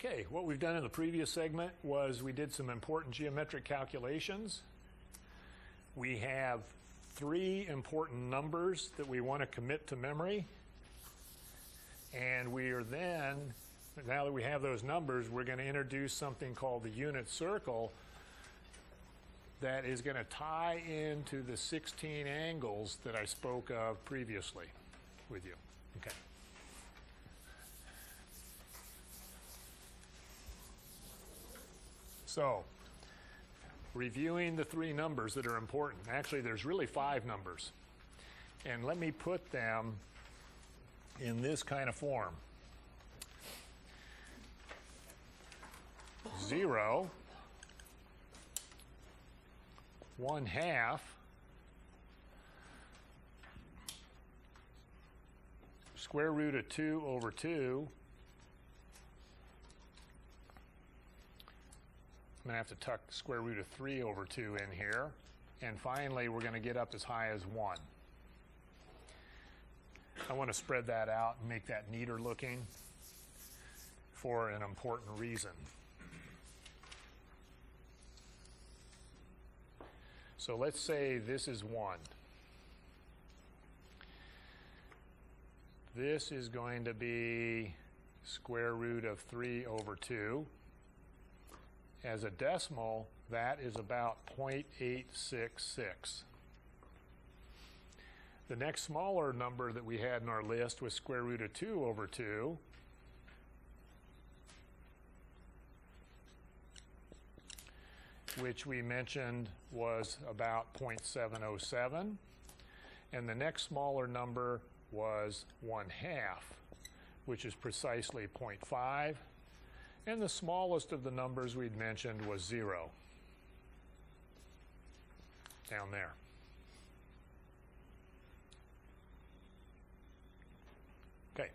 Okay, what we've done in the previous segment was we did some important geometric calculations. We have 3 important numbers that we want to commit to memory. And we are then, now that we have those numbers, we're going to introduce something called the unit circle that is going to tie into the 16 angles that I spoke of previously with you. Okay. So, reviewing the 3 numbers that are important. Actually, there's really 5 numbers. And let me put them in this kind of form. 0, 1/2, square root of 2 over 2. I'm going to have to tuck square root of 3 over 2 in here. And finally, we're going to get up as high as 1. I want to spread that out and make that neater looking for an important reason. So let's say this is 1. This is going to be square root of 3 over 2. As a decimal, that is about 0.866. The next smaller number that we had in our list was square root of 2 over 2. Which we mentioned was about 0.707. And the next smaller number was 1/2, which is precisely 0.5. And the smallest of the numbers we'd mentioned was 0. Down there. Okay.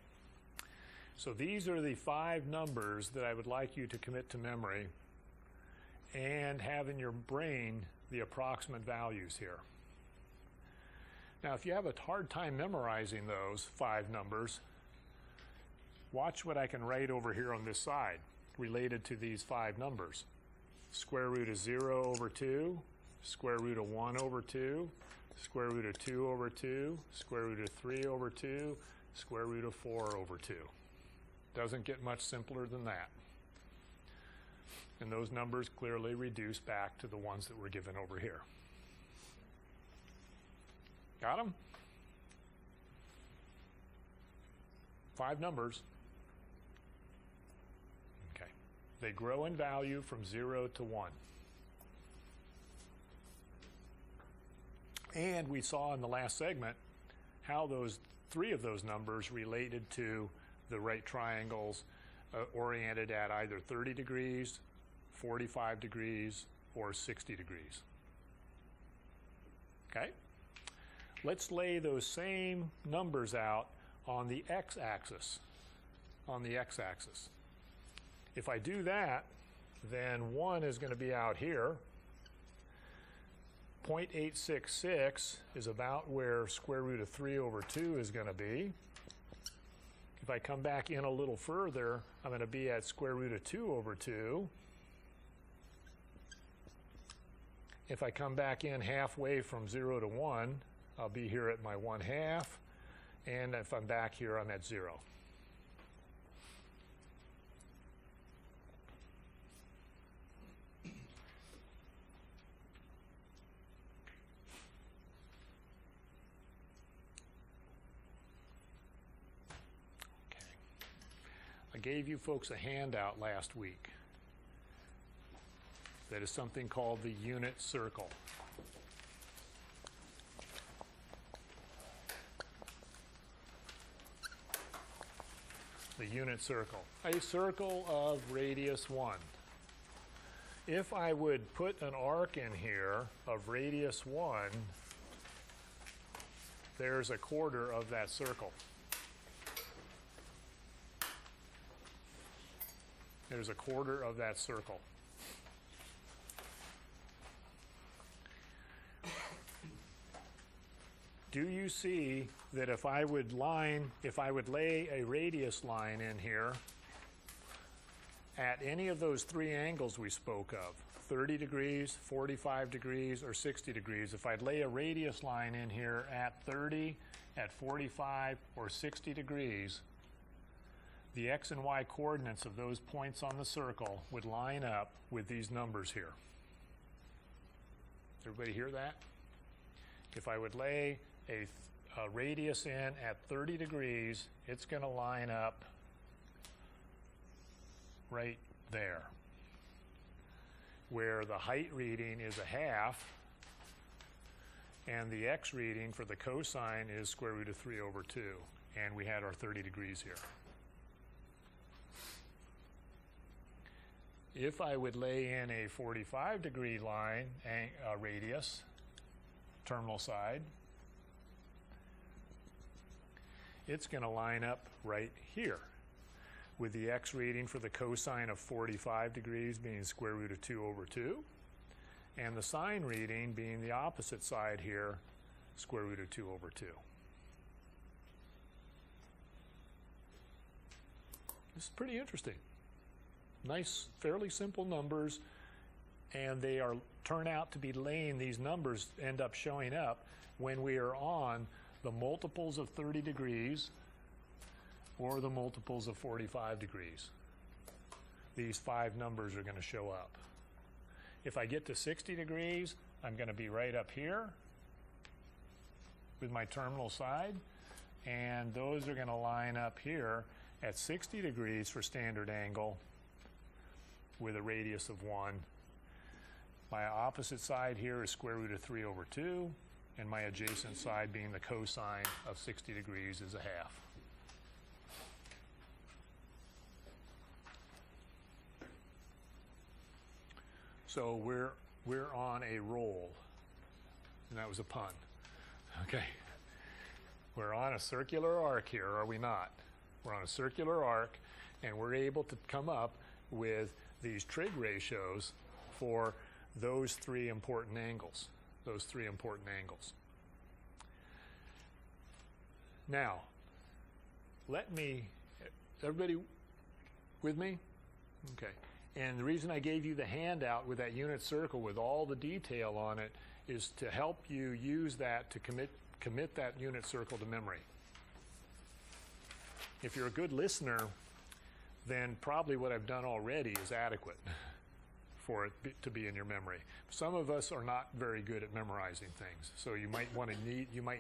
So these are the 5 numbers that I would like you to commit to memory and have in your brain the approximate values here. Now, if you have a hard time memorizing those 5 numbers, watch what I can write over here on this side related to these 5 numbers. Square root of 0 over 2, square root of 1 over 2, square root of 2 over 2, square root of 3 over 2, square root of 4 over 2. Doesn't get much simpler than that. And those numbers clearly reduce back to the ones that were given over here. Got them? 5 numbers. Okay. They grow in value from 0 to 1. And we saw in the last segment how those 3 of those numbers related to the right triangles oriented at either 30 degrees, 45 degrees, or 60 degrees. Okay? Let's lay those same numbers out on the x-axis. On the x-axis. If I do that, then 1 is going to be out here. 0.866 is about where square root of 3 over 2 is going to be. If I come back in a little further, I'm going to be at square root of 2 over 2. If I come back in halfway from 0 to 1, I'll be here at my 1/2. And if I'm back here, I'm at 0. I gave you folks a handout last week that is something called the unit circle. The unit circle. A circle of radius 1. If I would put an arc in here of radius 1, there's a quarter of that circle. There's a quarter of that circle. Do you see that if I would lay a radius line in here at any of those three angles we spoke of, 30 degrees, 45 degrees, or 60 degrees, if I'd lay a radius line in here at 30, at 45, or 60 degrees, the x and y coordinates of those points on the circle would line up with these numbers here. Everybody hear that? If I would lay a radius in at 30 degrees, it's going to line up right there, where the height reading is 1/2, and the x reading for the cosine is square root of 3/2, and we had our 30 degrees here. If I would lay in a 45 degree line, radius, terminal side, it's going to line up right here, with the x reading for the cosine of 45 degrees being square root of 2/2, and the sine reading being the opposite side here, square root of 2/2. This is pretty interesting. Nice, fairly simple numbers, and they turn out to be laying, these numbers end up showing up when we are on the multiples of 30 degrees or the multiples of 45 degrees. These 5 numbers are going to show up. If I get to 60 degrees, I'm going to be right up here with my terminal side, and those are going to line up here at 60 degrees for standard angle with a radius of 1. My opposite side here is square root of 3/2, and my adjacent side being the cosine of 60 degrees is 1/2. So we're on a roll, and that was a pun. Okay, we're on a circular arc here, are we not? We're on a circular arc, and we're able to come up with these trig ratios for those three important angles. Now, everybody with me? Okay. And the reason I gave you the handout with that unit circle with all the detail on it is to help you use that to commit that unit circle to memory. If you're a good listener, then probably what I've done already is adequate for it to be in your memory. Some of us are not very good at memorizing things, so you might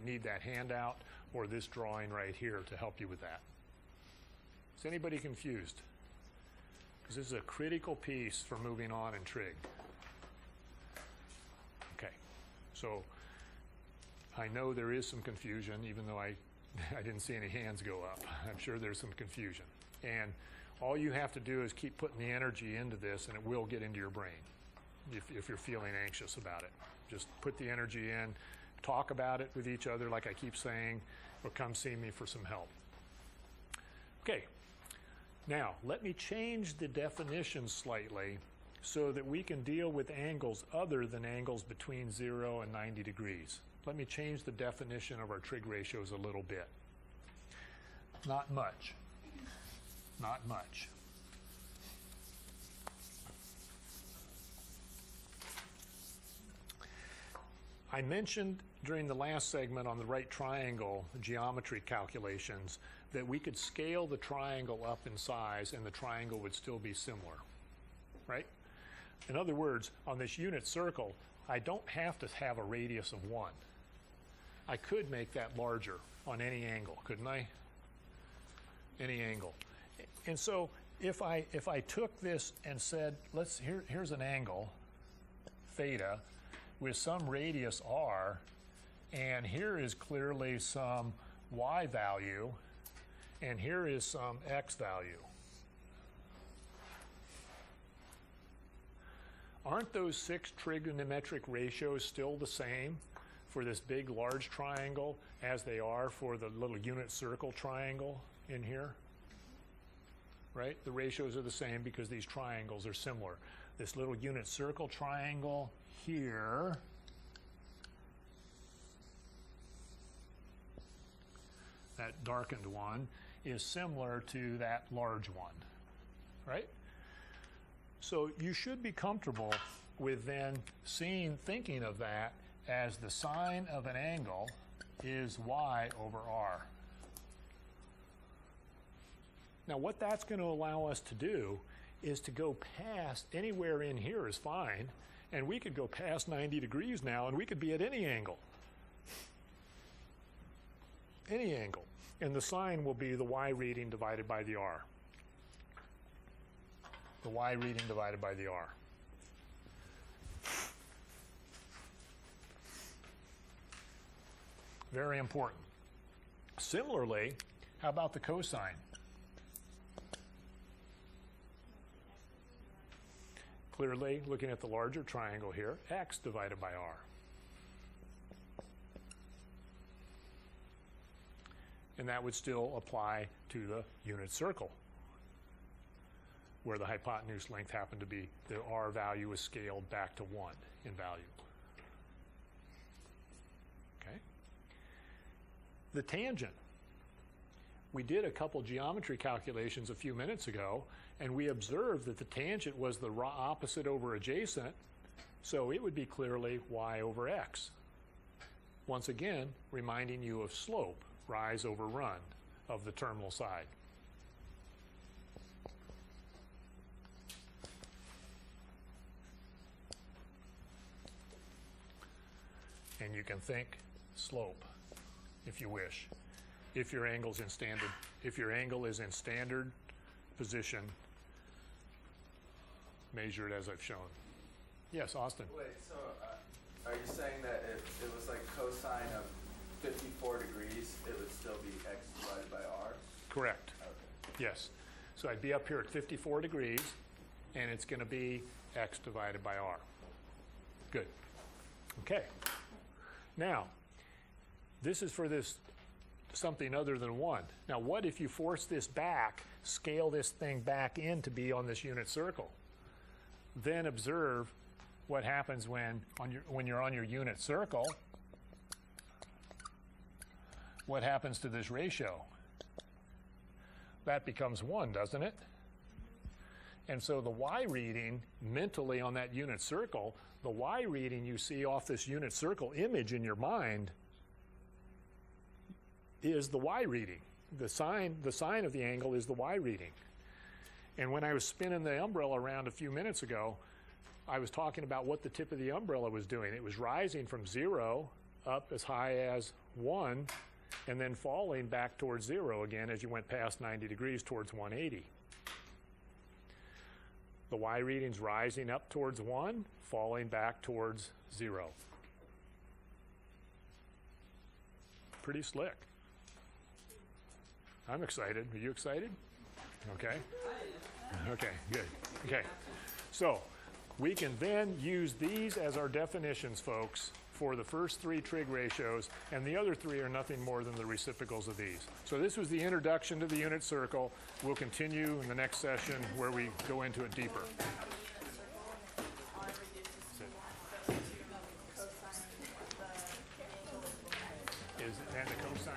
need that handout or this drawing right here to help you with that. Is anybody confused? Because this is a critical piece for moving on in trig. Okay, so I know there is some confusion, even though I didn't see any hands go up. I'm sure there's some confusion. And all you have to do is keep putting the energy into this, and it will get into your brain if you're feeling anxious about it. Just put the energy in, talk about it with each other like I keep saying, or come see me for some help. Okay, now let me change the definition slightly so that we can deal with angles other than angles between 0 and 90 degrees. Let me change the definition of our trig ratios a little bit. Not much. Not much. I mentioned during the last segment on the right triangle, the geometry calculations, that we could scale the triangle up in size and the triangle would still be similar, right? In other words, on this unit circle, I don't have to have a radius of 1. I could make that larger on any angle, couldn't I? Any angle. And so if I took this and said, here's an angle, theta, with some radius r, and here is clearly some y value, and here is some x value. Aren't those 6 trigonometric ratios still the same for this big large triangle as they are for the little unit circle triangle in here? Right? The ratios are the same because these triangles are similar. This little unit circle triangle here darkened one is similar to that large one, right? So you should be comfortable with then thinking of that as the sine of an angle is y over r. Now what that's going to allow us to do is to go past, anywhere in here is fine, and we could go past 90 degrees now and we could be at any angle. Any angle. And the sine will be the y reading divided by the r. The y reading divided by the r. Very important. Similarly, how about the cosine? Clearly, looking at the larger triangle here, x divided by r. And that would still apply to the unit circle, where the hypotenuse length happened to be, the r value is scaled back to 1 in value. Okay? The tangent. We did a couple geometry calculations a few minutes ago, and we observed that the tangent was the opposite over adjacent, so it would be clearly y over x. Once again, reminding you of slope, rise over run, of the terminal side. And you can think slope, if you wish. If your angle is in standard position, measured as I've shown. Yes, Austin. Wait, so are you saying that if it was like cosine of 54 degrees, it would still be x divided by r? Correct. Okay. Yes. So I'd be up here at 54 degrees, and it's going to be x divided by r. Good. Okay. Now, this is for this something other than 1. Now, what if you force this back, scale this thing back in to be on this unit circle? Then observe what happens when you're on your unit circle. What happens to this ratio? That becomes 1, doesn't it? And so the y reading mentally on that unit circle, the y reading you see off this unit circle image in your mind is the y reading. The sine of the angle is the y reading. And when I was spinning the umbrella around a few minutes ago, I was talking about what the tip of the umbrella was doing. It was rising from 0 up as high as 1, and then falling back towards 0 again as you went past 90 degrees towards 180. The y reading's rising up towards 1, falling back towards 0. Pretty slick. I'm excited. Are you excited? Okay. Okay, good. Okay. So we can then use these as our definitions, folks, for the first 3 trig ratios, and the other 3 are nothing more than the reciprocals of these. So this was the introduction to the unit circle. We'll continue in the next session where we go into it deeper. And the cosine.